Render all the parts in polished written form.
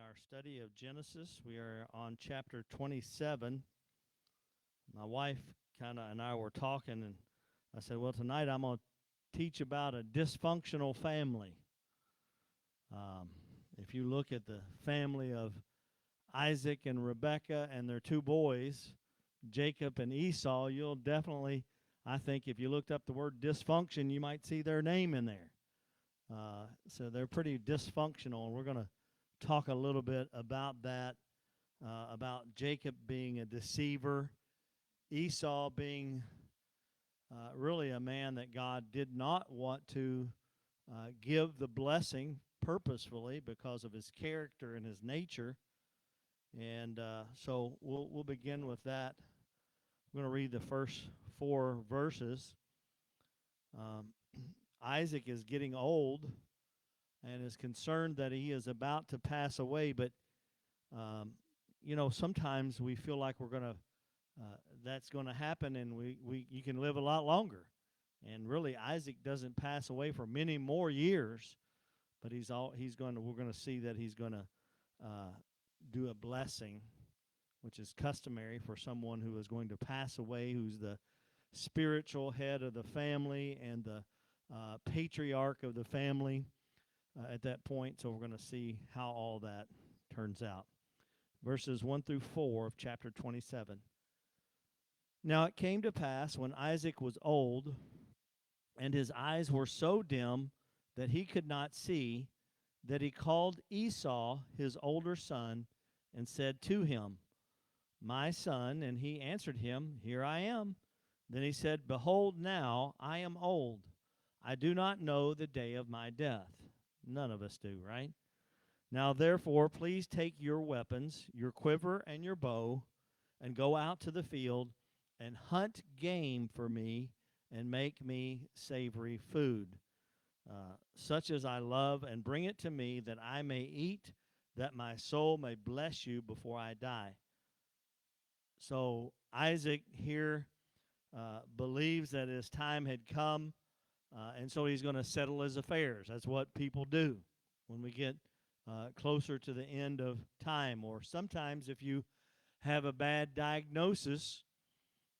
our study of Genesis. We are on chapter 27. My wife and I were talking, and I said, well, tonight I'm going to teach about a dysfunctional family. Um, if you look at the family of Isaac and Rebekah and their two boys, Jacob and Esau, you'll definitely, I think, if you looked up the word dysfunction, you might see their name in there. So they're pretty dysfunctional, and we're going to talk a little bit about that, about Jacob being a deceiver, Esau being really a man that God did not want to give the blessing purposefully because of his character and his nature. And so we'll begin with that. I'm going to read the first 4 verses. Um, Isaac is getting old and is concerned that he is about to pass away. But, sometimes we feel like that's going to happen, and you can live a lot longer. And really, Isaac doesn't pass away for many more years, but we're going to see that he's going to do a blessing, which is customary for someone who is going to pass away, who's the spiritual head of the family and the patriarch of the family at that point. So we're going to see how all that turns out. Verses 1 through 4 of chapter 27. Now it came to pass when Isaac was old, and his eyes were so dim that he could not see, that he called Esau, his older son, and said to him, My son. And he answered him, Here I am. Then he said, Behold, now I am old. I do not know the day of my death. None of us do, right? Now therefore, please take your weapons, your quiver and your bow, and go out to the field and hunt game for me and make me savory food, such as I love, and bring it to me that I may eat, that my soul may bless you before I die. So Isaac here believes that his time had come, and so he's going to settle his affairs. That's what people do when we get closer to the end of time. Or sometimes if you have a bad diagnosis,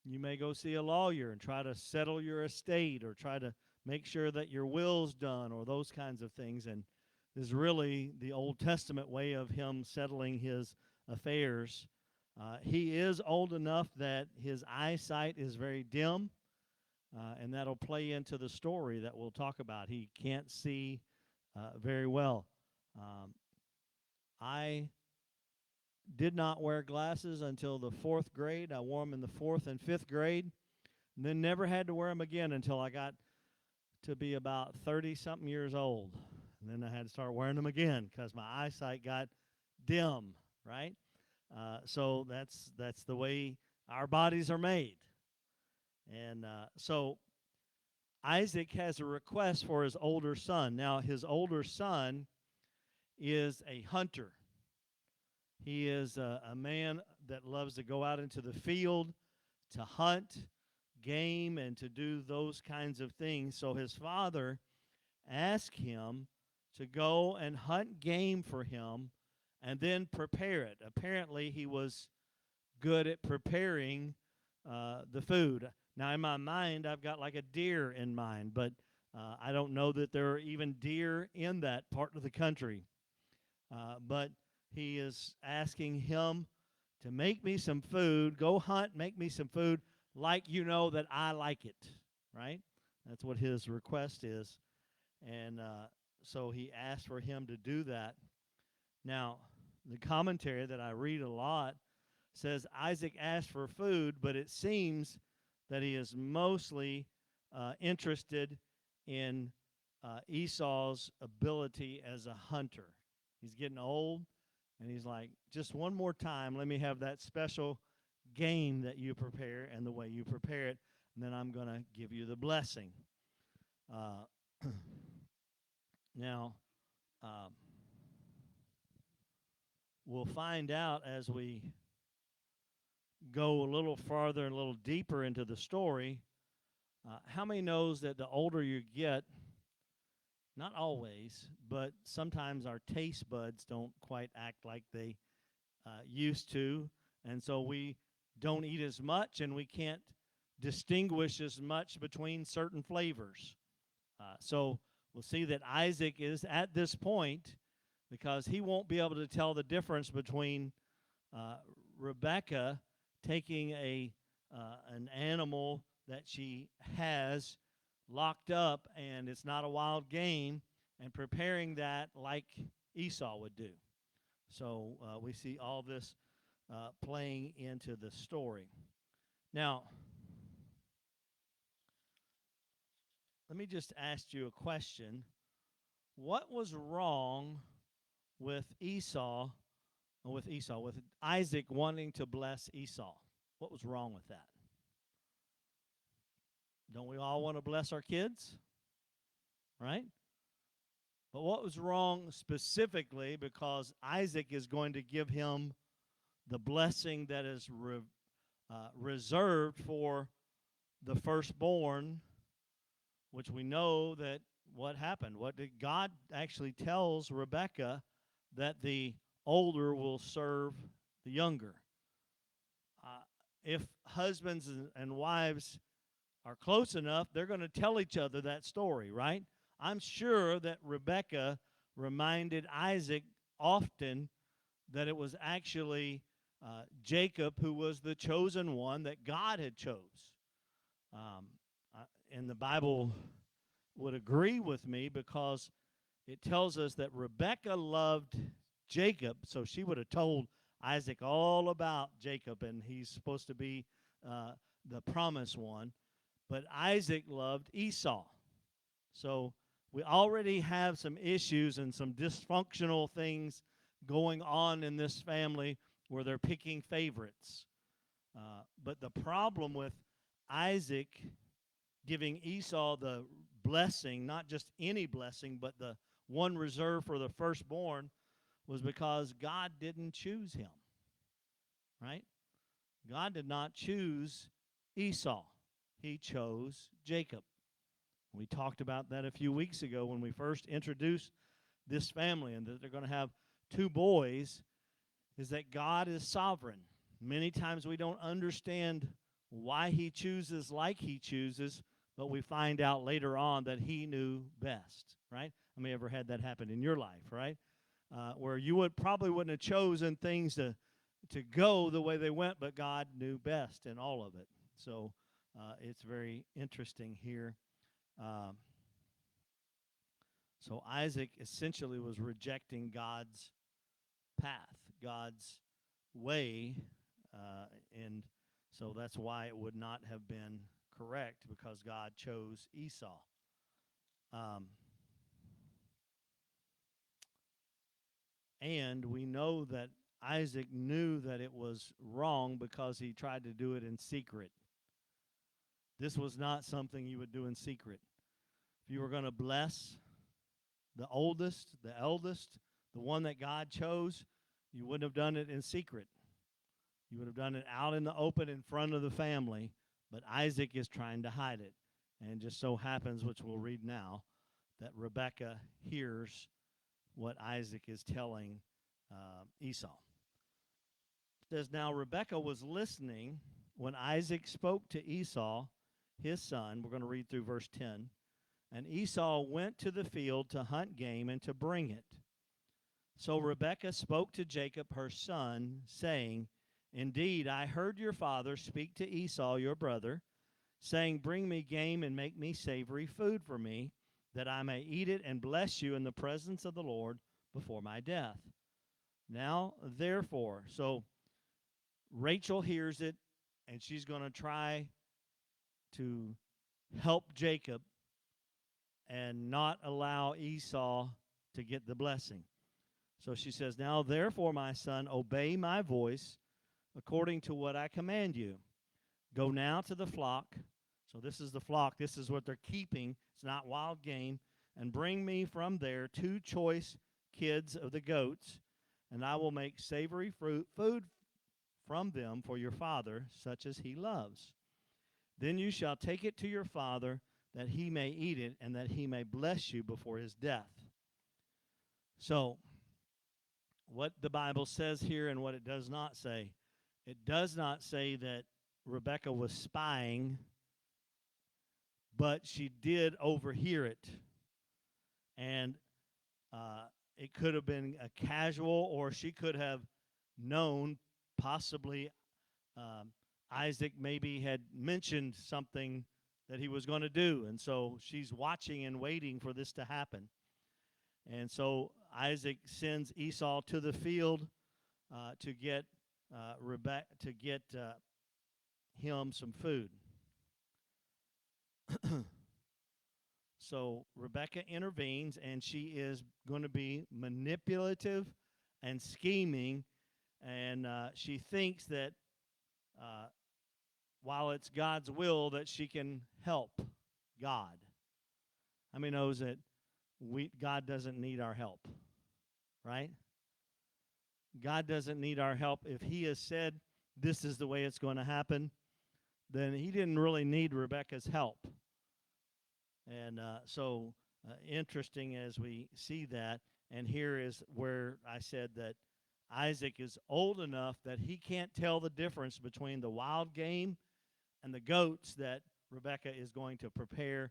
you may go see a lawyer and try to settle your estate or try to make sure that your will's done or those kinds of things. And this is really the Old Testament way of him settling his affairs. He is old enough that his eyesight is very dim, and that'll play into the story that we'll talk about. He can't see very well. I did not wear glasses until the 4th grade. I wore them in the 4th and 5th grade, and then never had to wear them again until I got to be about 30-something years old. And then I had to start wearing them again because my eyesight got dim, right? So that's the way our bodies are made. And so Isaac has a request for his older son. Now, his older son is a hunter. He is a man that loves to go out into the field to hunt game and to do those kinds of things. So his father asked him to go and hunt game for him and then prepare it. Apparently, he was good at preparing the food. Now, in my mind, I've got like a deer in mind, but I don't know that there are even deer in that part of the country. But he is asking him to make me some food, go hunt, make me some food, like you know that I like it, right? That's what his request is. And so he asked for him to do that. Now, the commentary that I read a lot says Isaac asked for food, but it seems that he is mostly interested in Esau's ability as a hunter. He's getting old, and he's like, just one more time, let me have that special game that you prepare and the way you prepare it, and then I'm going to give you the blessing. Now, we'll find out as we go a little farther and a little deeper into the story, how many knows that the older you get, Not always, but sometimes our taste buds don't quite act like they used to, and so we don't eat as much, and we can't distinguish as much between certain flavors. So we'll see that Isaac is at this point because he won't be able to tell the difference between uh, Rebecca taking an animal that she has locked up and it's not a wild game and preparing that like Esau would do. So we see all this playing into the story. Now, let me just ask you a question. What was wrong with with Isaac wanting to bless Esau? What was wrong with that? Don't we all want to bless our kids? Right? But what was wrong specifically because Isaac is going to give him the blessing that is reserved for the firstborn, which we know that what happened. What did God actually tells Rebekah that the older will serve the younger. If husbands and wives are close enough, they're going to tell each other that story, right? I'm sure that Rebekah reminded Isaac often that it was actually Jacob who was the chosen one that God had chose. And the Bible would agree with me because it tells us that Rebekah loved Jacob, so she would have told Isaac all about Jacob, and he's supposed to be the promised one. But Isaac loved Esau. So we already have some issues and some dysfunctional things going on in this family where they're picking favorites. But the problem with Isaac giving Esau the blessing, not just any blessing, but the one reserved for the firstborn, was because God didn't choose him, right? God did not choose Esau. He chose Jacob. We talked about that a few weeks ago when we first introduced this family and that they're going to have two boys, is that God is sovereign. Many times we don't understand why he chooses like he chooses, but we find out later on that he knew best, right? I mean, ever had that happen in your life, right? Where you wouldn't have chosen things to go the way they went, but God knew best in all of it. So it's very interesting here. So Isaac essentially was rejecting God's path, God's way, and so that's why it would not have been correct, because God chose Esau. And we know that Isaac knew that it was wrong because he tried to do it in secret. This was not something you would do in secret. If you were going to bless the oldest, the eldest, the one that God chose, you wouldn't have done it in secret. You would have done it out in the open in front of the family, but Isaac is trying to hide it. And it just so happens, which we'll read now, that Rebekah hears what Isaac is telling Esau. It says, now Rebekah was listening when Isaac spoke to Esau, his son. We're going to read through verse 10. And Esau went to the field to hunt game and to bring it. So Rebekah spoke to Jacob, her son, saying, indeed, I heard your father speak to Esau, your brother, saying, bring me game and make me savory food for me, that I may eat it and bless you in the presence of the Lord before my death. Now, therefore, so Rachel hears it, and she's going to try to help Jacob and not allow Esau to get the blessing. So she says, now, therefore, my son, obey my voice according to what I command you. Go now to the flock. So this is the flock. This is what they're keeping. It's not wild game. And bring me from there 2 choice kids of the goats, and I will make savory food from them for your father, such as he loves. Then you shall take it to your father, that he may eat it and that he may bless you before his death. So, what the Bible says here and what it does not say, it does not say that Rebekah was spying, but she did overhear it. And it could have been a casual, or she could have known, possibly Isaac maybe had mentioned something that he was going to do. And so she's watching and waiting for this to happen. And so Isaac sends Esau to the field to get him some food. So Rebekah intervenes, and she is going to be manipulative and scheming, and she thinks that while it's God's will, that she can help God. How many knows that God doesn't need our help, right? God doesn't need our help. If he has said this is the way it's going to happen, then he didn't really need Rebekah's help. And so interesting as we see that. And here is where I said that Isaac is old enough that he can't tell the difference between the wild game and the goats that Rebekah is going to prepare.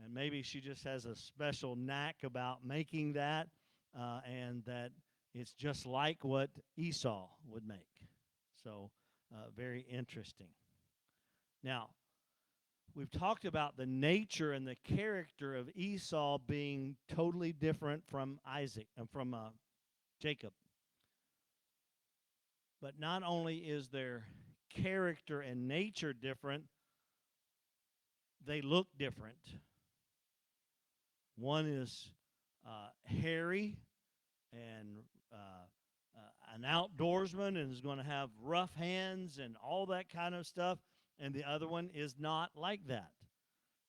And maybe she just has a special knack about making that, and that it's just like what Esau would make. So very interesting. Now, we've talked about the nature and the character of Esau being totally different from Isaac and from Jacob. But not only is their character and nature different, they look different. One is hairy and an outdoorsman and is going to have rough hands and all that kind of stuff, and the other one is not like that.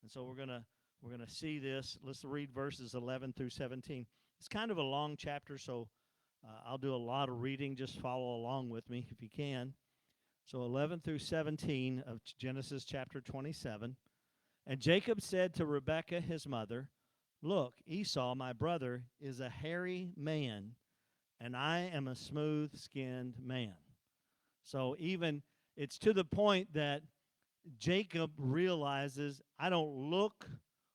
And so we're going to see this. Let's read verses 11 through 17. It's kind of a long chapter, so I'll do a lot of reading. Just follow along with me if you can. So 11 through 17 of Genesis chapter 27. And Jacob said to Rebekah his mother, "Look, Esau, my brother, is a hairy man, and I am a smooth-skinned man." So even it's to the point that Jacob realizes, I don't look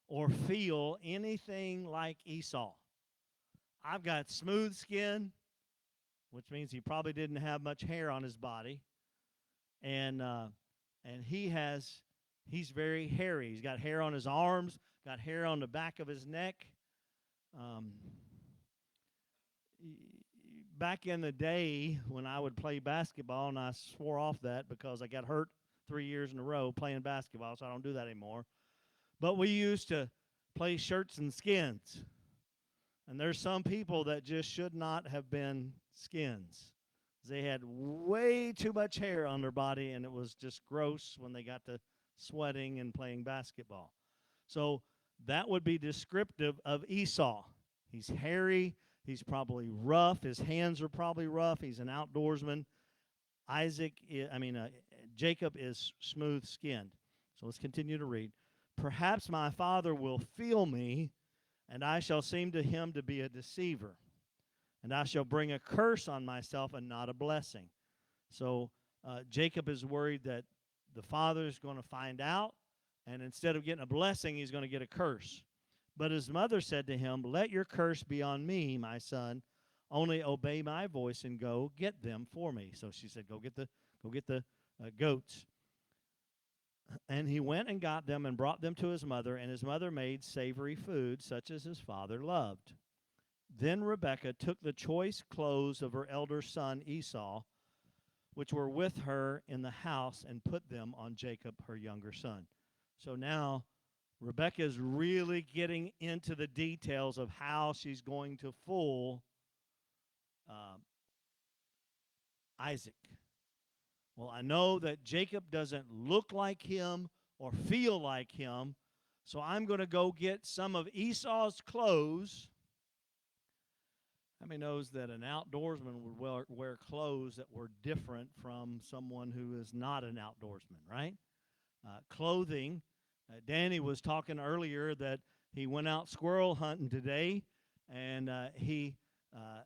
or feel anything like Esau. I've got smooth skin, which means he probably didn't have much hair on his body, and he's very hairy. He's got hair on his arms, got hair on the back of his neck. Back in the day when I would play basketball, and I swore off that because I got hurt 3 years in a row playing basketball, so I don't do that anymore. But we used to play shirts and skins. And there's some people that just should not have been skins. They had way too much hair on their body, and it was just gross when they got to sweating and playing basketball. So that would be descriptive of Esau. He's hairy. He's probably rough. His hands are probably rough. He's an outdoorsman. Jacob is smooth-skinned. So let's continue to read. Perhaps my father will feel me, and I shall seem to him to be a deceiver. And I shall bring a curse on myself and not a blessing. So Jacob is worried that the father is going to find out, and instead of getting a blessing, he's going to get a curse. But his mother said to him, "Let your curse be on me, my son. Only obey my voice and go get them for me." So she said, Go get the goats. And he went and got them and brought them to his mother, and his mother made savory food, such as his father loved. Then Rebekah took the choice clothes of her elder son Esau, which were with her in the house, and put them on Jacob, her younger son. So now Rebekah is really getting into the details of how she's going to fool Isaac. Well, I know that Jacob doesn't look like him or feel like him, so I'm going to go get some of Esau's clothes. How many knows that an outdoorsman would wear clothes that were different from someone who is not an outdoorsman, right? Clothing Danny was talking earlier that he went out squirrel hunting today, and he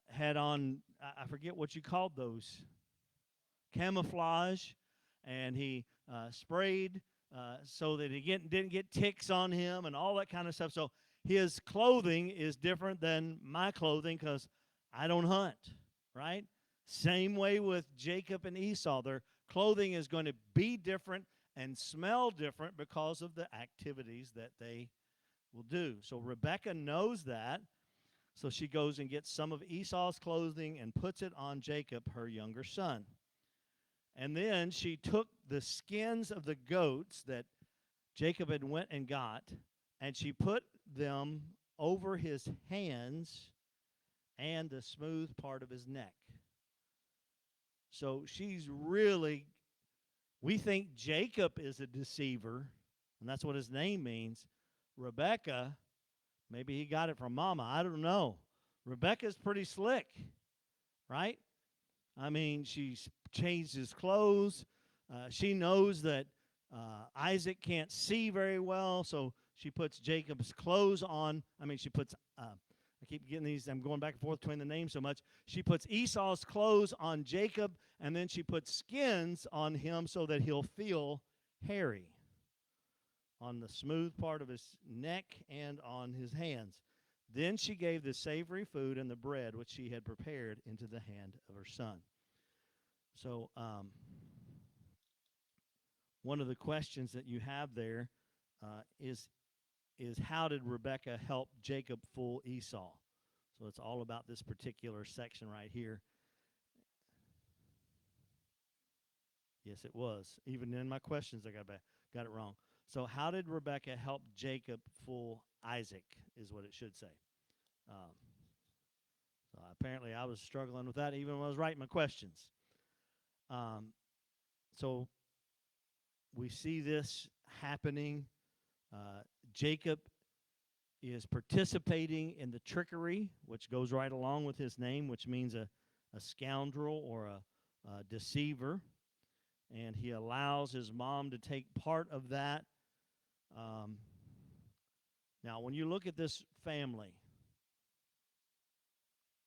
had on, I forget what you called those, camouflage, and he sprayed so that he didn't get ticks on him and all that kind of stuff. So his clothing is different than my clothing because I don't hunt, right? Same way with Jacob and Esau. Their clothing is going to be different and smell different because of the activities that they will do. So Rebekah knows that. So she goes and gets some of Esau's clothing and puts it on Jacob, her younger son. And then she took the skins of the goats that Jacob had went and got, and she put them over his hands and the smooth part of his neck. So she's really, we think Jacob is a deceiver, and that's what his name means. Rebekah, maybe he got it from Mama. I don't know. Rebekah's pretty slick, right? I mean, she's changed his clothes. She knows that Isaac can't see very well, so she puts Jacob's clothes on. I mean, she puts, I keep getting these, I'm going back and forth between the names so much. She puts Esau's clothes on Jacob, and then she puts skins on him so that he'll feel hairy on the smooth part of his neck and on his hands. Then she gave the savory food and the bread which she had prepared into the hand of her son. So one of the questions that you have there is how did Rebekah help Jacob fool Esau? So it's all about this particular section right here. Yes, it was. Even in my questions, I got it wrong. So how did Rebekah help Jacob fool Isaac is what it should say. So apparently I was struggling with that even when I was writing my questions. So we see this happening. Jacob is participating in the trickery, which goes right along with his name, which means a scoundrel or a deceiver. And he allows his mom to take part of that. Now, when you look at this family,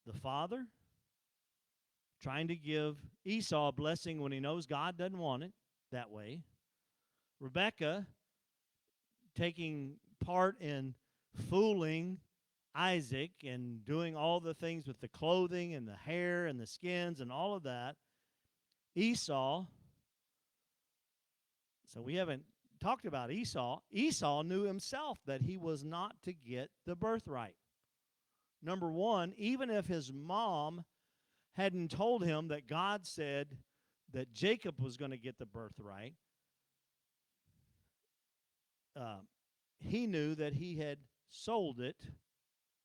the father trying to give Esau a blessing when he knows God doesn't want it that way. Rebekah taking part in fooling Isaac and doing all the things with the clothing and the hair and the skins and all of that. Esau, so we haven't talked about Esau. Esau knew himself that he was not to get the birthright. Number one, even if his mom hadn't told him that God said that Jacob was going to get the birthright, he knew that he had sold it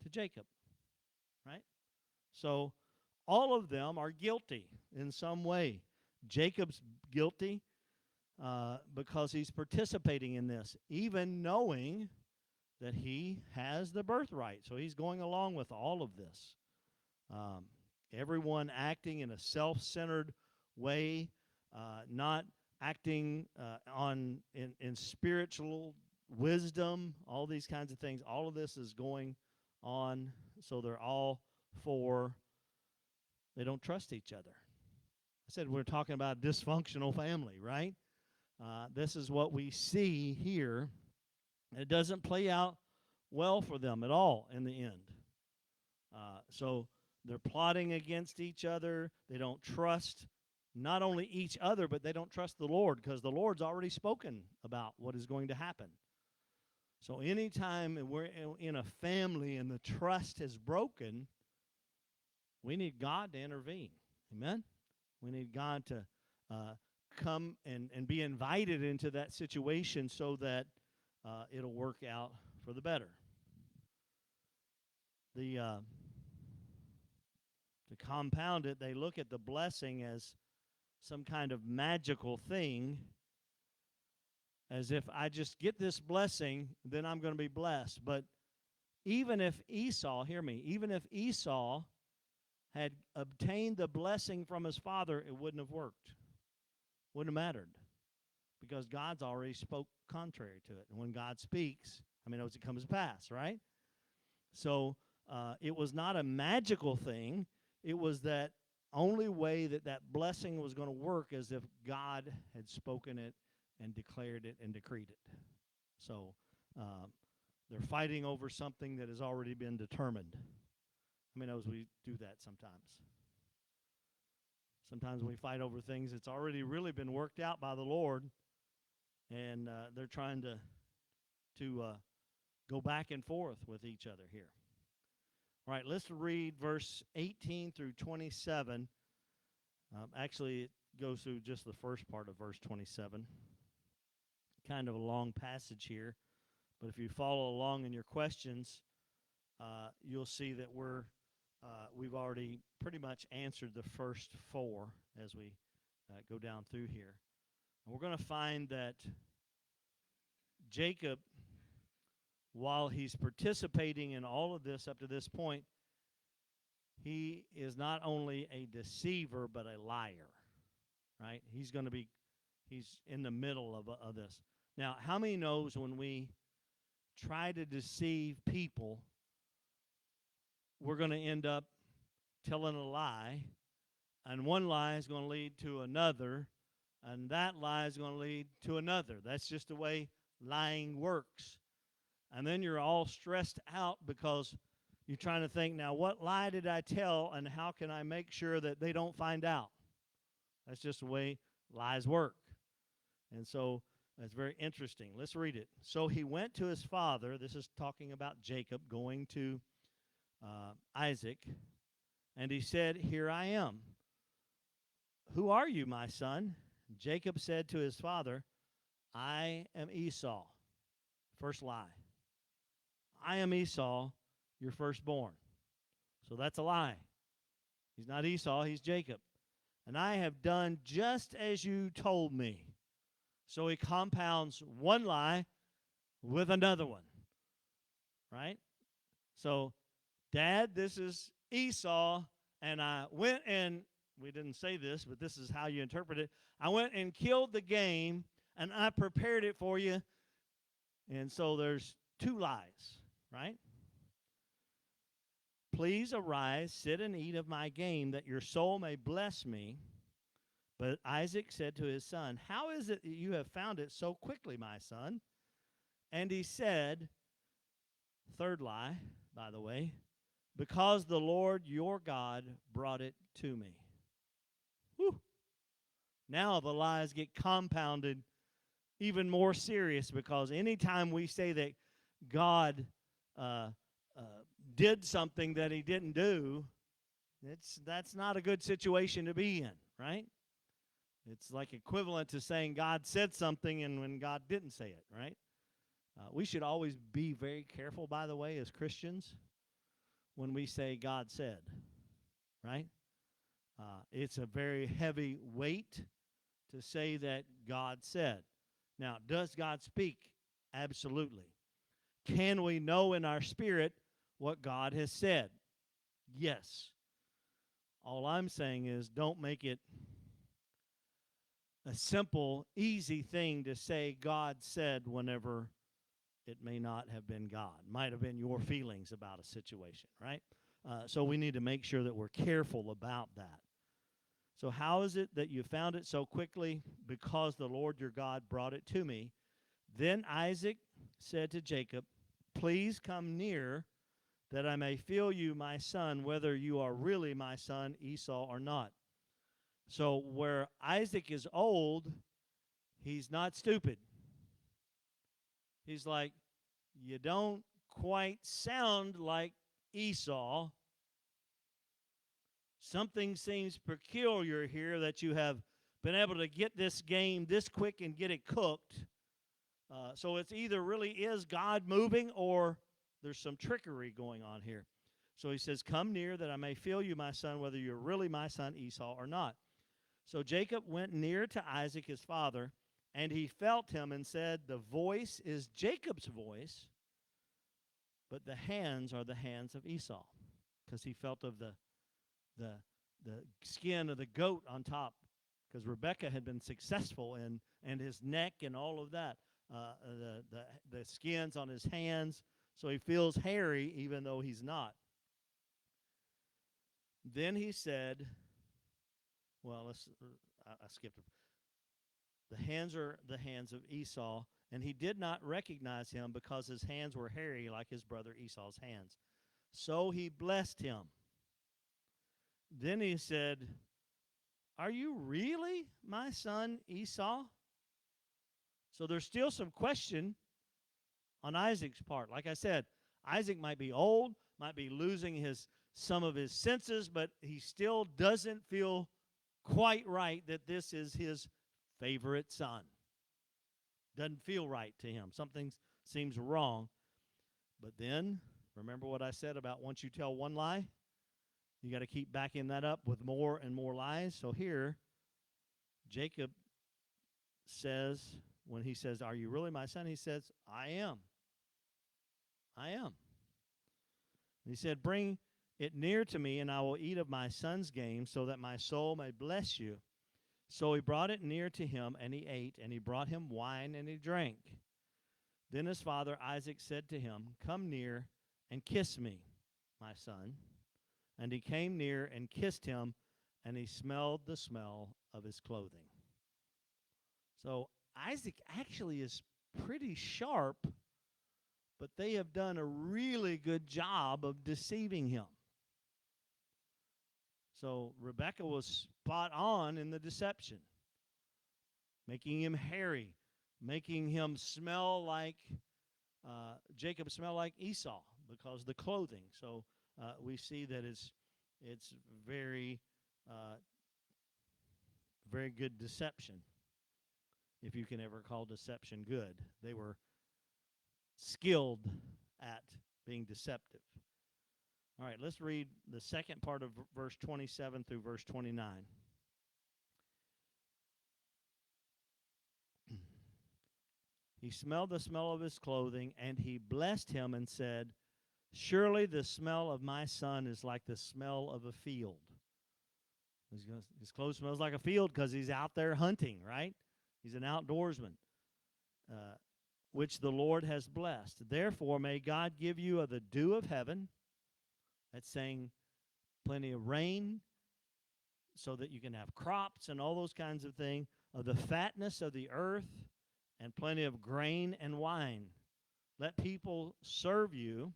to Jacob, right? So all of them are guilty in some way. Jacob's guilty because he's participating in this, even knowing that he has the birthright. So he's going along with all of this. Everyone acting in a self-centered way, not acting in spiritual wisdom, all these kinds of things. All of this is going on, so they're all they don't trust each other. I said we're talking about a dysfunctional family, right? This is what we see here. It doesn't play out well for them at all in the end. So they're plotting against each other. They don't trust not only each other, but they don't trust the Lord because the Lord's already spoken about what is going to happen. So anytime we're in a family and the trust is broken, we need God to intervene. Amen? We need God to come and be invited into that situation so that it'll work out for the better. To compound it, they look at the blessing as some kind of magical thing, as if I just get this blessing, then I'm going to be blessed. But even if Esau, hear me, even if Esau had obtained the blessing from his father, it wouldn't have worked. Wouldn't have mattered. because God's already spoke contrary to it. And when God speaks, it comes to pass, right? So it was not a magical thing. It was that only way that that blessing was going to work is if God had spoken it and declared it and decreed it. So they're fighting over something that has already been determined. As we do that sometimes. Sometimes we fight over things that's already really been worked out by the Lord, and they're trying to go back and forth with each other here. All right, let's read verse 18 through 27. Actually, it goes through just the first part of verse 27. Kind of a long passage here, but if you follow along in your questions, you'll see that we've already pretty much answered the first four as we go down through here. And we're going to find that Jacob, while he's participating in all of this up to this point, he is not only a deceiver but a liar, right? He's in the middle of this. Now, how many knows when we try to deceive people, we're going to end up telling a lie, and one lie is going to lead to another, and that lie is going to lead to another. That's just the way lying works. And then you're all stressed out because you're trying to think, now what lie did I tell, and how can I make sure that they don't find out? That's just the way lies work. And so that's very interesting. Let's read it. So he went to his father. This is talking about Jacob going to Isaac. And he said, "Here I am. Who are you, my son?" Jacob said to his father, "I am Esau." First lie. I am Esau, your firstborn. So that's a lie. He's not Esau, he's Jacob. And I have done just as you told me. So he compounds one lie with another one. Right? So, Dad, this is Esau, and I went and, we didn't say this, but this is how you interpret it. I went and killed the game, and I prepared it for you. And so there's two lies, right? Please arise, sit and eat of my game, that your soul may bless me. But Isaac said to his son, "How is it that you have found it so quickly, my son?" And he said, third lie, by the way, "Because the Lord your God brought it to me." Whew. Now the lies get compounded even more serious, because anytime we say that God did something that he didn't do, that's not a good situation to be in, right? It's like equivalent to saying God said something and when God didn't say it, right? We should always be very careful, by the way, as Christians, when we say God said, right? It's a very heavy weight to say that God said. Now, does God speak? Absolutely. Can we know in our spirit what God has said? Yes. All I'm saying is don't make it a simple, easy thing to say God said whenever it may not have been God. Might have been your feelings about a situation, right? So we need to make sure that we're careful about that. So how is it that you found it so quickly? Because the Lord your God brought it to me. Then Isaac said to Jacob, "Please come near, that I may feel you, my son, whether you are really my son Esau or not." So where Isaac is old, he's not stupid. He's like, you don't quite sound like Esau. Something seems peculiar here that you have been able to get this game this quick and get it cooked. So it's either really is God moving or there's some trickery going on here. So he says, "Come near, that I may feel you, my son, whether you're really my son Esau or not." So Jacob went near to Isaac his father, and he felt him and said, "The voice is Jacob's voice, but the hands are the hands of Esau," because he felt of the skin of the goat on top, because Rebekah had been successful and his neck and all of that, the skins on his hands, so he feels hairy even though he's not. Then he said, well, I skipped it. The hands are the hands of Esau, and he did not recognize him because his hands were hairy like his brother Esau's hands. So he blessed him. Then he said, are you really my son Esau? So there's still some question on Isaac's part. Like I said, Isaac might be old, might be losing some of his senses, but he still doesn't feel quite right that this is his favorite son. Doesn't feel right to him. Something seems wrong. But then, remember what I said about once you tell one lie, you got to keep backing that up with more and more lies. So here, Jacob says, when he says, are you really my son? He says, I am. I am. He said, bring it near to me, and I will eat of my son's game, so that my soul may bless you. So he brought it near to him, and he ate, and he brought him wine, and he drank. Then his father Isaac said to him, come near and kiss me, my son. And he came near and kissed him, and he smelled the smell of his clothing. So Isaac actually is pretty sharp, but they have done a really good job of deceiving him. So Rebekah was spot on in the deception, making him hairy, making him smell like Jacob smell like Esau because of the clothing. So we see that it's very very good deception, if you can ever call deception good. They were skilled at being deceptive. All right, let's read the second part of verse 27 through verse 29. He smelled the smell of his clothing, and he blessed him and said, surely the smell of my son is like the smell of a field. His clothes smells like a field because he's out there hunting, right? He's an outdoorsman, which the Lord has blessed. Therefore, may God give you of the dew of heaven. That's saying plenty of rain so that you can have crops and all those kinds of things, of the fatness of the earth, and plenty of grain and wine. Let people serve you.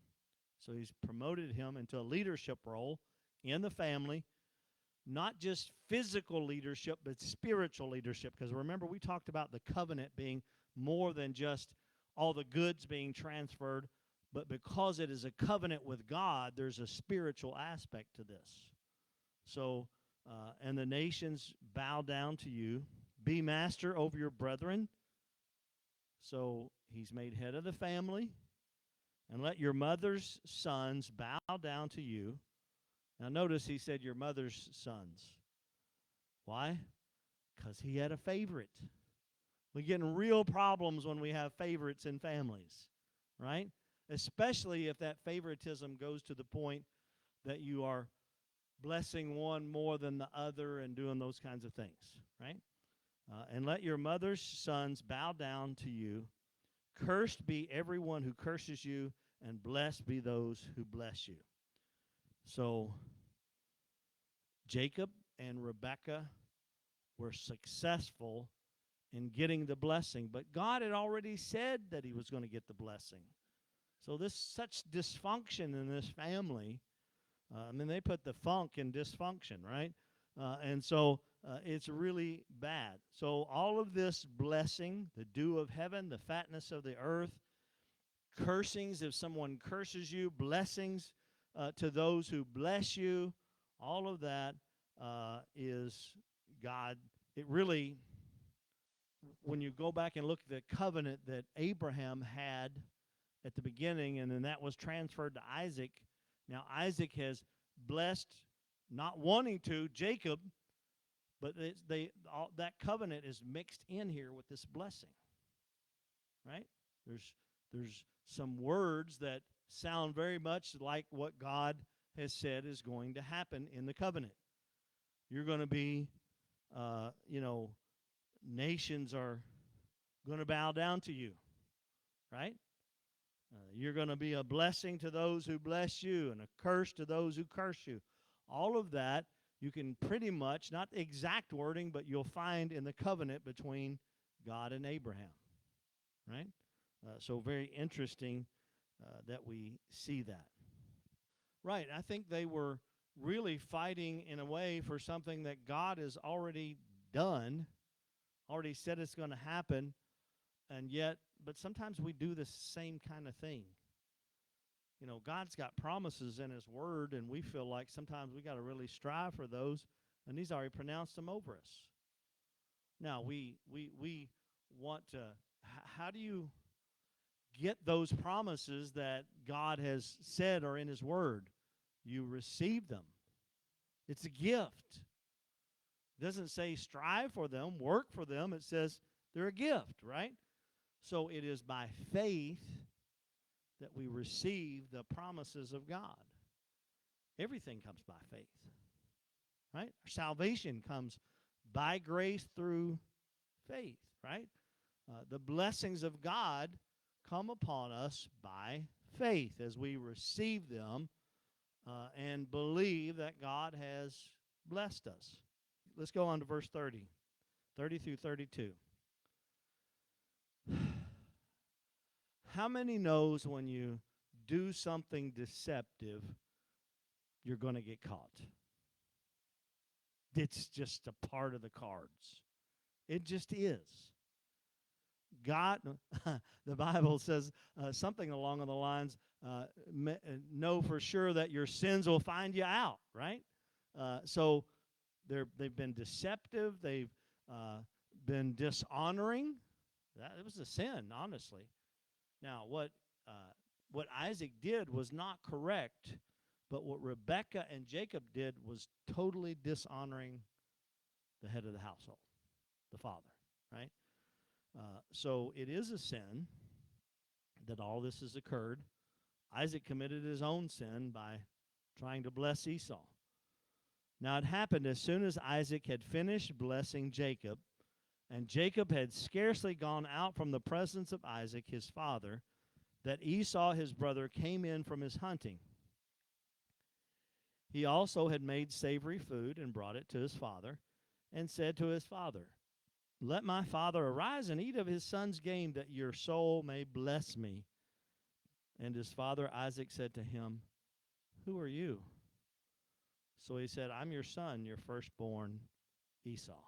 So he's promoted him into a leadership role in the family, not just physical leadership, but spiritual leadership. Because remember, we talked about the covenant being more than just all the goods being transferred, but because it is a covenant with God, there's a spiritual aspect to this. So, and the nations bow down to you. Be master over your brethren. So he's made head of the family. And let your mother's sons bow down to you. Now notice he said your mother's sons. Why? Because he had a favorite. We get in real problems when we have favorites in families, right? Especially if that favoritism goes to the point that you are blessing one more than the other and doing those kinds of things, right? And let your mother's sons bow down to you. Cursed be everyone who curses you, and blessed be those who bless you. So Jacob and Rebekah were successful in getting the blessing, but God had already said that he was going to get the blessing. So this such dysfunction in this family, they put the funk in dysfunction, right? And so it's really bad. So all of this blessing, the dew of heaven, the fatness of the earth, cursings if someone curses you, blessings to those who bless you, all of that is God. It really, when you go back and look at the covenant that Abraham had at the beginning, and then that was transferred to Isaac. Now Isaac has blessed, not wanting to, Jacob, but that covenant is mixed in here with this blessing, right? There's some words that sound very much like what God has said is going to happen in the covenant. You're going to be you know, nations are going to bow down to you, right? You're going to be a blessing to those who bless you and a curse to those who curse you. All of that you can pretty much, not exact wording, but you'll find in the covenant between God and Abraham, right? So very interesting that we see that. Right. I think they were really fighting in a way for something that God has already done, already said it's going to happen, and yet, but sometimes we do the same kind of thing. You know, God's got promises in His Word, and we feel like sometimes we got to really strive for those, and He's already pronounced them over us. Now, we want to, how do you get those promises that God has said are in His Word? You receive them. It's a gift. It doesn't say strive for them, work for them. It says they're a gift, right? So it is by faith that we receive the promises of God. Everything comes by faith, right? Salvation comes by grace through faith, right? The blessings of God come upon us by faith as we receive them and believe that God has blessed us. Let's go on to verse 30 through 32. How many knows when you do something deceptive, you're going to get caught? It's just a part of the cards. It just is. God, the Bible says something along the lines, know for sure that your sins will find you out, right? So they've been deceptive. They've been dishonoring. It was a sin, honestly. Now, what Isaac did was not correct, but what Rebekah and Jacob did was totally dishonoring the head of the household, the father, right? So it is a sin that all this has occurred. Isaac committed his own sin by trying to bless Esau. Now it happened as soon as Isaac had finished blessing Jacob, and Jacob had scarcely gone out from the presence of Isaac his father, that Esau his brother came in from his hunting. He also had made savory food and brought it to his father, and said to his father, let my father arise and eat of his son's game, that your soul may bless me. And his father Isaac said to him, who are you? So he said, I'm your son, your firstborn Esau.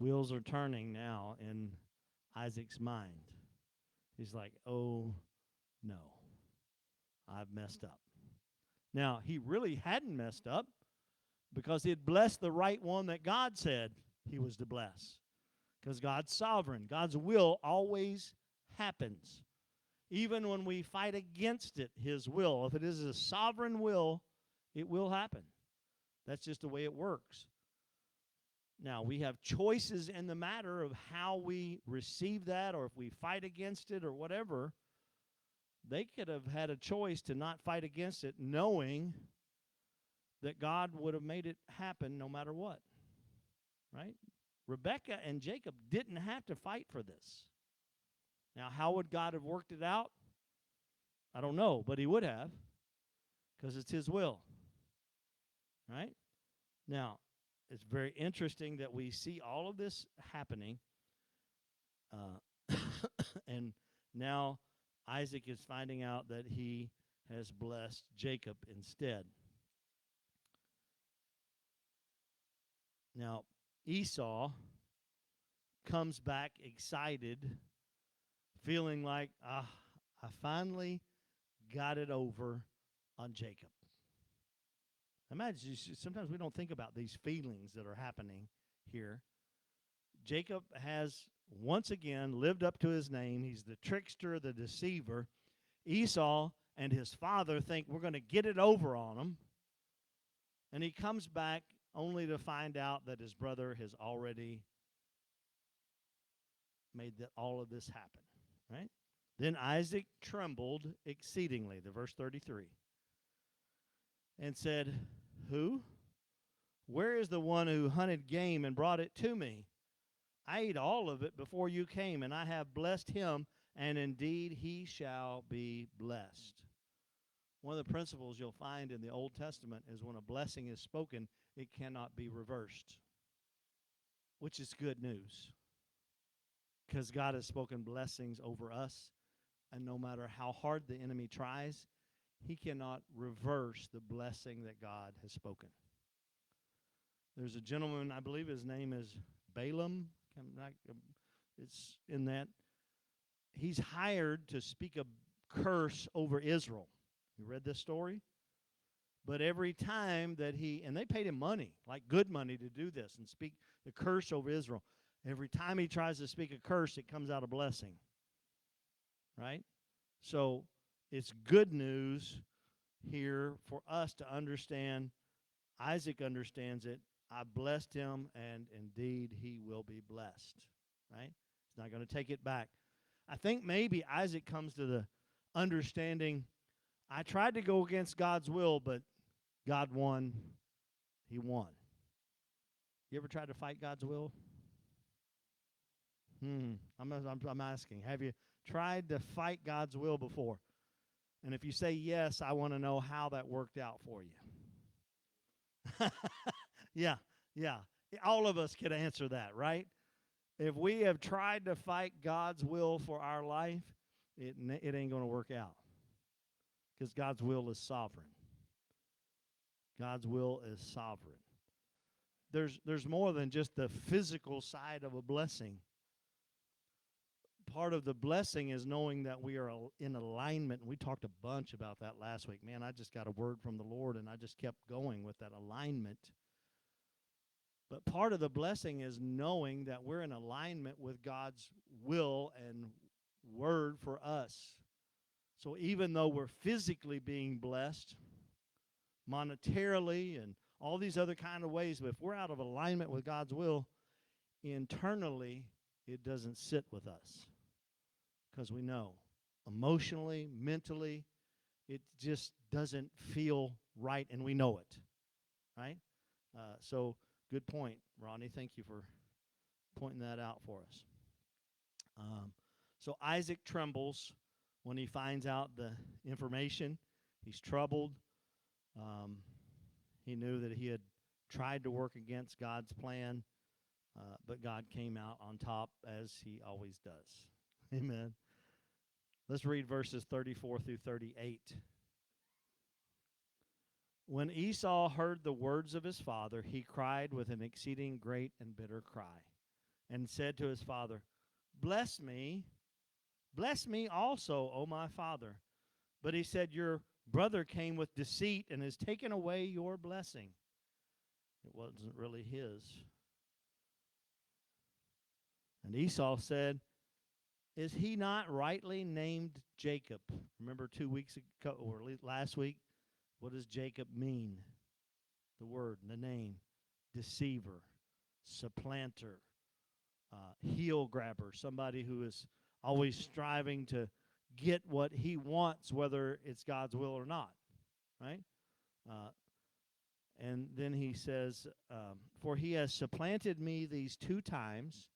Wheels are turning now in Isaac's mind. He's like, oh, no, I've messed up. Now, he really hadn't messed up because he had blessed the right one that God said he was to bless. Because God's sovereign. God's will always happens. Even when we fight against it, His will. If it is a sovereign will, it will happen. That's just the way it works. Now, we have choices in the matter of how we receive that, or if we fight against it or whatever. They could have had a choice to not fight against it, knowing that God would have made it happen no matter what. Right? Rebekah and Jacob didn't have to fight for this. Now, how would God have worked it out? I don't know, but He would have, because it's His will. Right? Now, it's very interesting that we see all of this happening, and now Isaac is finding out that he has blessed Jacob instead. Now, Esau comes back excited, feeling like, I finally got it over on Jacob. Imagine, sometimes we don't think about these feelings that are happening here. Jacob has once again lived up to his name. He's the trickster, the deceiver. Esau and his father think we're going to get it over on him. And he comes back only to find out that his brother has already made all of this happen, right? Then Isaac trembled exceedingly, the verse 33, and said, who? Where is the one who hunted game and brought it to me? I ate all of it before you came, and I have blessed him, and indeed he shall be blessed. One of the principles you'll find in the Old Testament is when a blessing is spoken, it cannot be reversed, which is good news because God has spoken blessings over us, and no matter how hard the enemy tries, he cannot reverse the blessing that God has spoken. There's a gentleman, I believe his name is Balaam. It's in that. He's hired to speak a curse over Israel. You read this story? But every time that and they paid him money, like good money, to do this and speak the curse over Israel. Every time he tries to speak a curse, it comes out a blessing. Right? So it's good news here for us to understand. Isaac understands it. I blessed him, and indeed he will be blessed. Right? He's not going to take it back. I think maybe Isaac comes to the understanding, I tried to go against God's will, but God won. He won. You ever tried to fight God's will? I'm asking. Have you tried to fight God's will before? And if you say yes, I want to know how that worked out for you. Yeah. All of us can answer that, right? If we have tried to fight God's will for our life, it ain't going to work out because God's will is sovereign. God's will is sovereign. There's more than just the physical side of a blessing. Part of the blessing is knowing that we are in alignment. And we talked a bunch about that last week. Man, I just got a word from the Lord, and I just kept going with that alignment. But part of the blessing is knowing that we're in alignment with God's will and word for us. So even though we're physically being blessed, monetarily and all these other kind of ways, but if we're out of alignment with God's will, internally, it doesn't sit with us. Because we know, emotionally, mentally, it just doesn't feel right, and we know it, right? So good point, Ronnie. Thank you for pointing that out for us. So Isaac trembles when he finds out the information. He's troubled. He knew that he had tried to work against God's plan, but God came out on top, as he always does. Amen. Let's read verses 34 through 38. When Esau heard the words of his father, he cried with an exceeding great and bitter cry, and said to his father, bless me also, O my father. But he said, your brother came with deceit and has taken away your blessing. It wasn't really his. And Esau said, is he not rightly named Jacob? Remember 2 weeks ago, or last week? What does Jacob mean? The word, the name. Deceiver, supplanter, heel grabber, somebody who is always striving to get what he wants, whether it's God's will or not, right? And then he says, for he has supplanted me these 2 times.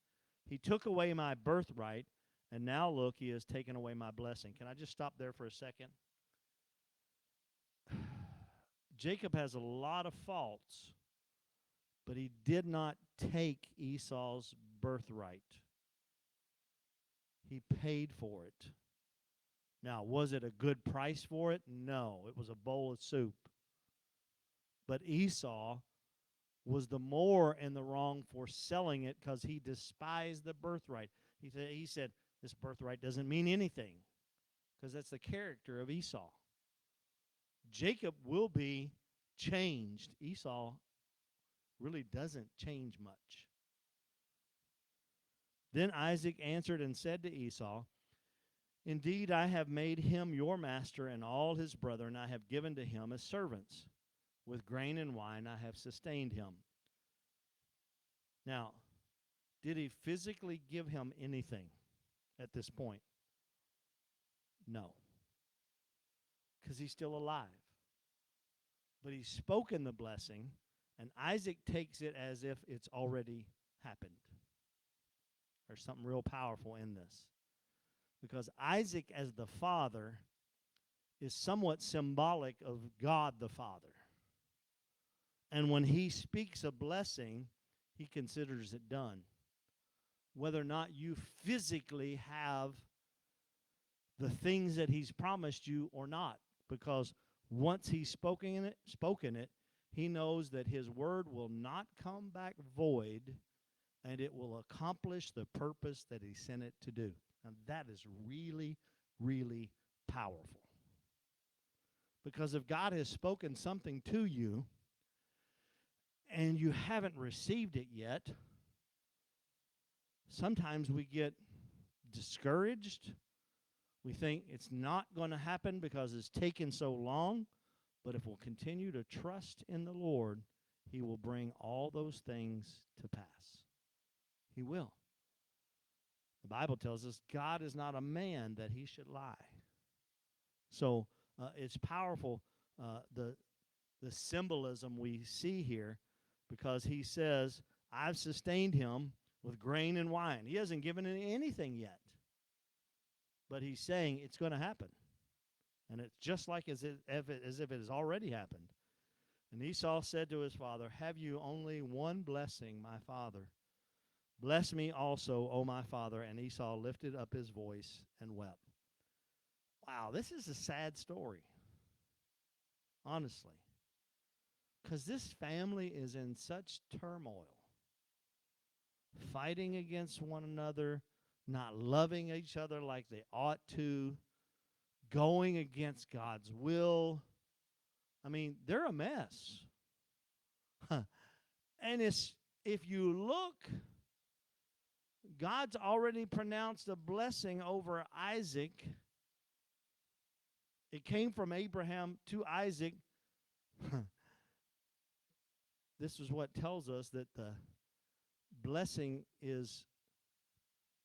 He took away my birthright, and now look, he has taken away my blessing. Can I just stop there for a second? Jacob has a lot of faults, but he did not take Esau's birthright. He paid for it. Now, was it a good price for it? No, it was a bowl of soup. But Esau was the more in the wrong for selling it because he despised the birthright. He said, this birthright doesn't mean anything because that's the character of Esau. Jacob will be changed. Esau really doesn't change much. Then Isaac answered and said to Esau, indeed, I have made him your master, and all his brethren I have given to him as servants. With grain and wine I have sustained him. Now, did he physically give him anything at this point? No. Because he's still alive. But he's spoken the blessing, And Isaac takes it as if it's already happened. There's something real powerful in this. Because Isaac, as the father, is somewhat symbolic of God the Father. And when he speaks a blessing, he considers it done. Whether or not you physically have the things that he's promised you or not. Because once he's spoken it, he knows that his word will not come back void, and it will accomplish the purpose that he sent it to do. And that is really, really powerful. Because if God has spoken something to you and you haven't received it yet, sometimes we get discouraged. We think it's not going to happen because it's taken so long. But if we'll continue to trust in the Lord, he will bring all those things to pass. He will. The Bible tells us God is not a man that he should lie. So it's powerful, the symbolism we see here, because he says, I've sustained him with grain and wine. He hasn't given anything yet. But he's saying it's going to happen. And it's just like as if it has already happened. And Esau said to his father, have you only one blessing, my father? Bless me also, O my father. And Esau lifted up his voice and wept. Wow, this is a sad story, honestly. Because this family is in such turmoil, fighting against one another, not loving each other like they ought to, going against God's will. I mean, they're a mess. And if you look, God's already pronounced a blessing over Isaac. It came from Abraham to Isaac. This is what tells us that the blessing is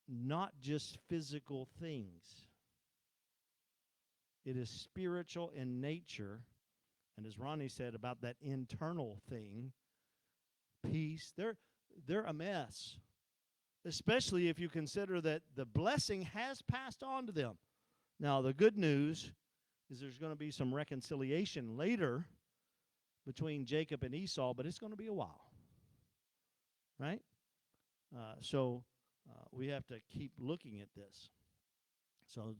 not just physical things. It is spiritual in nature. And as Ronnie said about that internal thing, peace, they're a mess. Especially if you consider that the blessing has passed on to them. Now, the good news is there's going to be some reconciliation later between Jacob and Esau, but it's going to be a while. Right? So we have to keep looking at this. So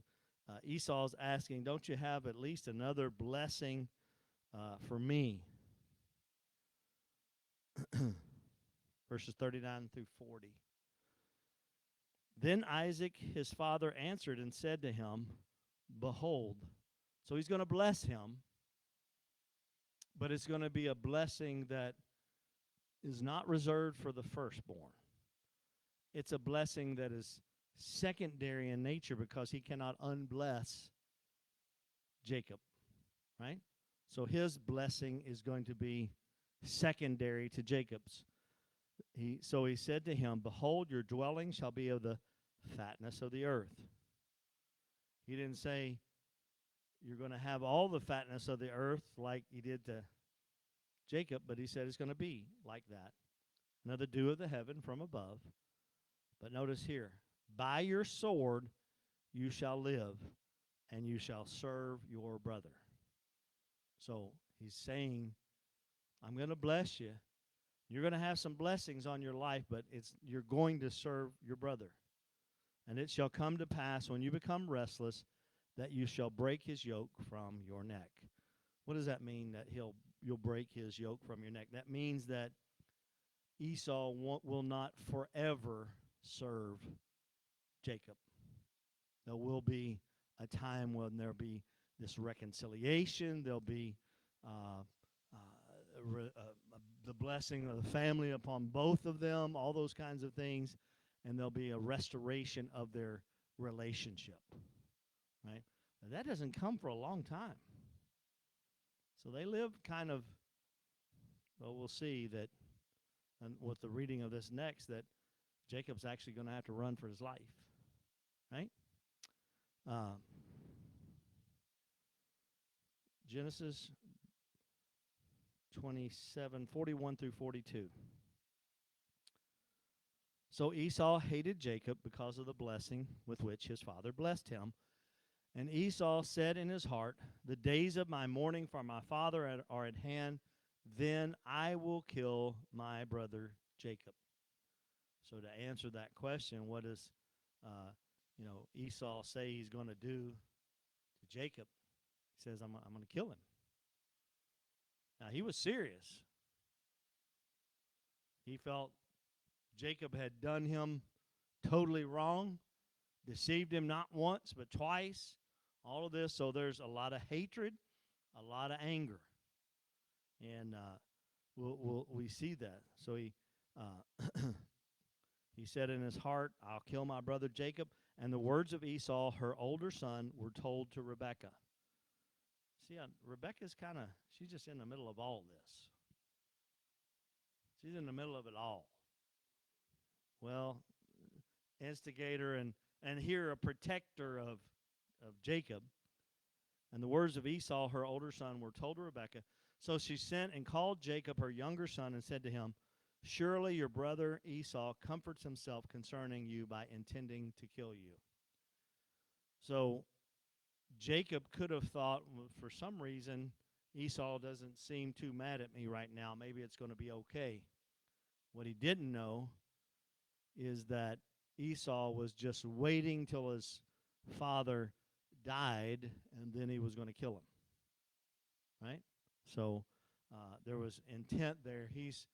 Esau's asking, don't you have at least another blessing for me? Verses 39 through 40. Then Isaac, his father, answered and said to him, behold. So he's going to bless him, but it's going to be a blessing that is not reserved for the firstborn. It's a blessing that is secondary in nature because he cannot unbless Jacob, right? So his blessing is going to be secondary to Jacob's. So he said to him, behold, your dwelling shall be of the fatness of the earth. He didn't say you're going to have all the fatness of the earth like he did to Jacob, but he said it's going to be like that. Another dew of the heaven from above. But notice here, by your sword you shall live, and you shall serve your brother. So he's saying, I'm going to bless you. You're going to have some blessings on your life, but you're going to serve your brother. And it shall come to pass when you become restless that you shall break his yoke from your neck. What does that mean, that you'll break his yoke from your neck? That means that Esau will not forever serve Jacob. There will be a time when there'll be this reconciliation. There'll be the blessing of the family upon both of them, all those kinds of things, and there'll be a restoration of their relationship, right? Now, that doesn't come for a long time. So they live kind of, well, we'll see that, and with the reading of this next, that Jacob's actually going to have to run for his life, right? Genesis 27, 41 through 42. So Esau hated Jacob because of the blessing with which his father blessed him. And Esau said in his heart, "The days of my mourning for my father are at hand. Then I will kill my brother Jacob." So to answer that question, what does Esau say he's going to do to Jacob? He says, "I'm going to kill him." Now he was serious. He felt Jacob had done him totally wrong, deceived him not once but twice. All of this, so there's a lot of hatred, a lot of anger, and we see that. So he he said in his heart, "I'll kill my brother Jacob." And the words of Esau, her older son, were told to Rebekah. See, Rebekah's she's just in the middle of all this. She's in the middle of it all. Well, instigator and here a protector of Jacob. And the words of Esau, her older son, were told to Rebekah. So she sent and called Jacob, her younger son, and said to him, "Surely your brother Esau comforts himself concerning you by intending to kill you." So Jacob could have thought, well, for some reason, Esau doesn't seem too mad at me right now. Maybe it's going to be okay. What he didn't know is that Esau was just waiting till his father died, and then he was going to kill him. Right? So there was intent there. He's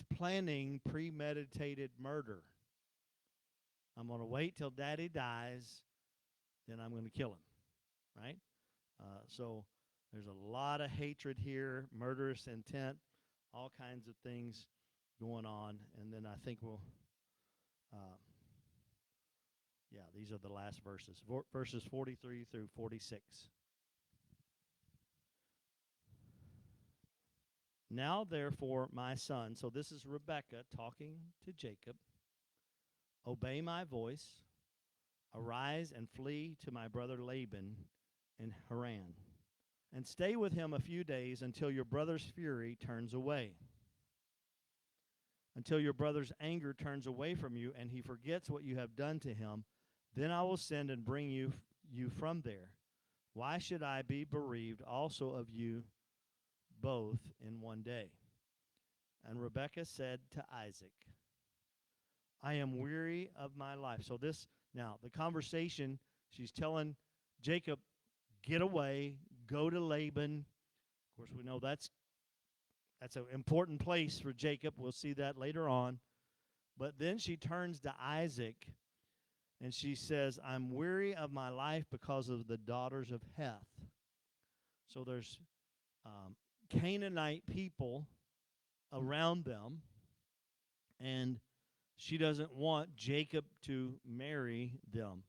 planning premeditated murder. I'm going to wait till Daddy dies, then I'm going to kill him. Right? So there's a lot of hatred here, murderous intent, all kinds of things going on. And then I think these are the last verses, verses 43 through 46. "Now, therefore, my son," so this is Rebekah talking to Jacob, "obey my voice, arise and flee to my brother Laban in Haran, and stay with him a few days until your brother's fury turns away, until your brother's anger turns away from you, and he forgets what you have done to him. Then I will send and bring you from there. Why should I be bereaved also of you both in one day?" And Rebekah said to Isaac, "I am weary of my life." So now the conversation, she's telling Jacob, get away, go to Laban. Of course, we know that's an important place for Jacob. We'll see that later on. But then she turns to Isaac and she says, "I'm weary of my life because of the daughters of Heth." So there's Canaanite people around them, and she doesn't want Jacob to marry them.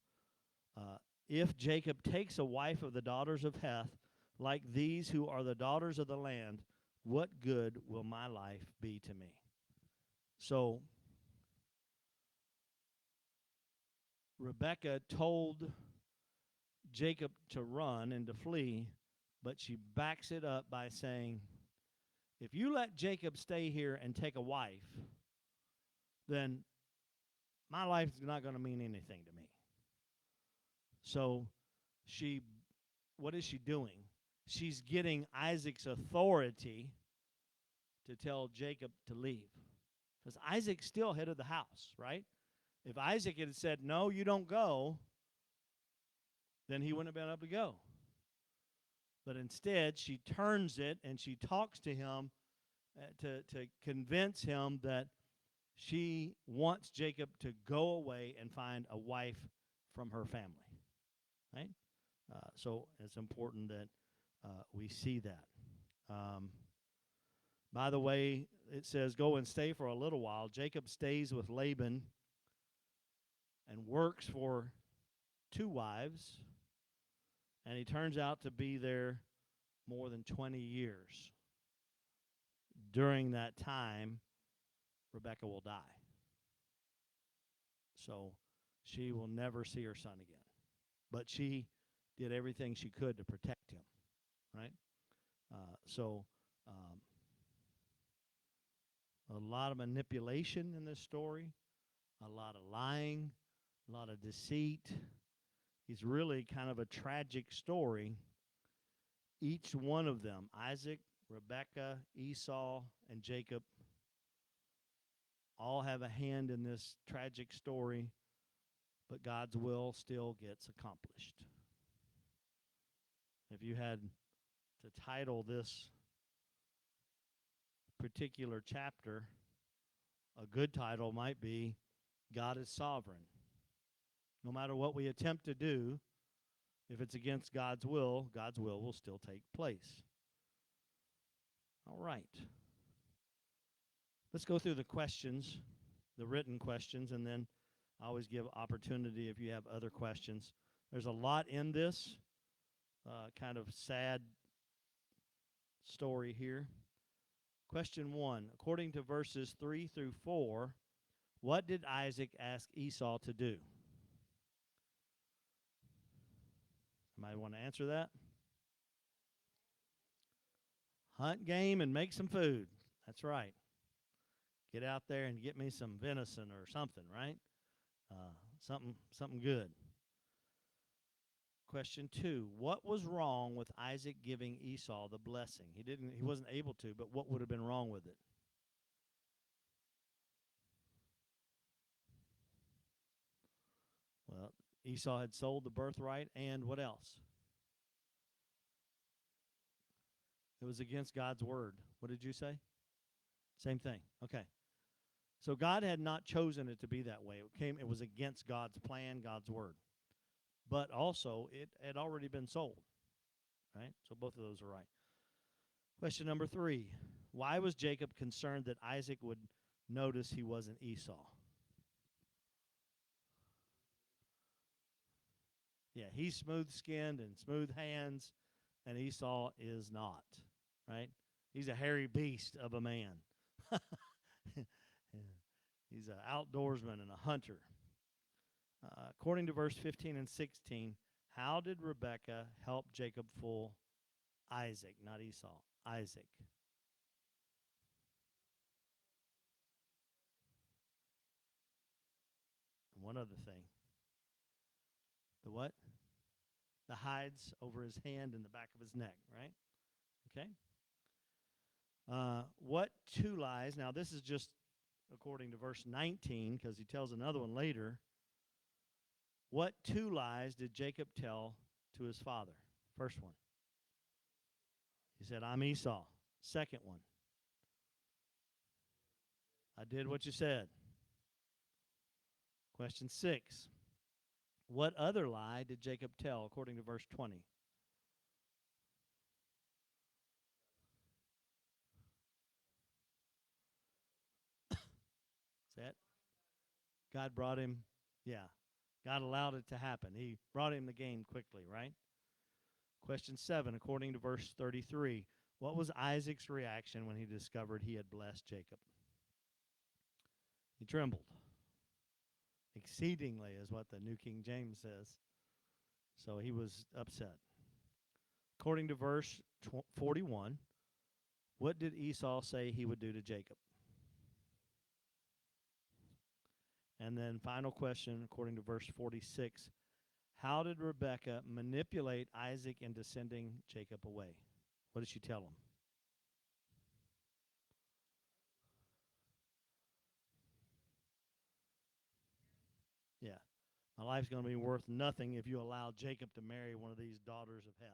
If Jacob takes a wife of the daughters of Heth, like these who are the daughters of the land, what good will my life be to me? So Rebekah told Jacob to run and to flee, but she backs it up by saying, if you let Jacob stay here and take a wife, then my life is not going to mean anything to me. So what is she doing? She's getting Isaac's authority to tell Jacob to leave. Because Isaac's still head of the house, right? If Isaac had said, no, you don't go, then he wouldn't have been able to go. But instead, she turns it and she talks to him to convince him that she wants Jacob to go away and find a wife from her family. Right? So it's important that we see that. By the way, it says, go and stay for a little while. Jacob stays with Laban and works for 2 wives, and he turns out to be there more than 20 years. During that time, Rebekah will die. So she will never see her son again. But she did everything she could to protect him. right? So a lot of manipulation in this story, a lot of lying, a lot of deceit. It's really kind of a tragic story. Each one of them, Isaac, Rebekah, Esau, and Jacob, all have a hand in this tragic story, but God's will still gets accomplished. If you had to title this particular chapter, a good title might be God is Sovereign. No matter what we attempt to do, if it's against God's will will still take place. All right. Let's go through the questions, the written questions, and then I always give opportunity if you have other questions. There's a lot in this kind of sad story here. Question 1, according to verses 3 through 4, what did Isaac ask Esau to do? Somebody want to answer that? Hunt game and make some food. That's right. Get out there and get me some venison or something, right? Something good. Question 2, what was wrong with Isaac giving Esau the blessing? He wasn't able to, but what would have been wrong with it? Well, Esau had sold the birthright, and what else? It was against God's word. What did you say? Same thing. Okay. So God had not chosen it to be that way. It was against God's plan, God's word. But also it had already been sold. Right? So both of those are right. Question number 3. Why was Jacob concerned that Isaac would notice he wasn't Esau? Yeah, he's smooth-skinned and smooth hands, and Esau is not, right? He's a hairy beast of a man. He's an outdoorsman and a hunter. According to verse 15 and 16, how did Rebekah help Jacob fool Isaac, not Esau, Isaac? And one other thing. The what? The hides over his hand and the back of his neck, right? Okay. What 2 lies? Now, this is just according to verse 19, because he tells another one later. What 2 lies did Jacob tell to his father? First one. He said, I'm Esau. Second one. I did what you said. Question 6. What other lie did Jacob tell according to verse 20? Is that? God brought him, yeah. God allowed it to happen. He brought him the gain quickly, right? Question 7, according to verse 33, what was Isaac's reaction when he discovered he had blessed Jacob? He trembled. Exceedingly is what the New King James says. So he was upset. According to verse 41, what did Esau say he would do to Jacob? And then final question, according to verse 46, how did Rebekah manipulate Isaac into sending Jacob away? What did she tell him? Yeah. My life's going to be worth nothing if you allow Jacob to marry one of these daughters of Heth.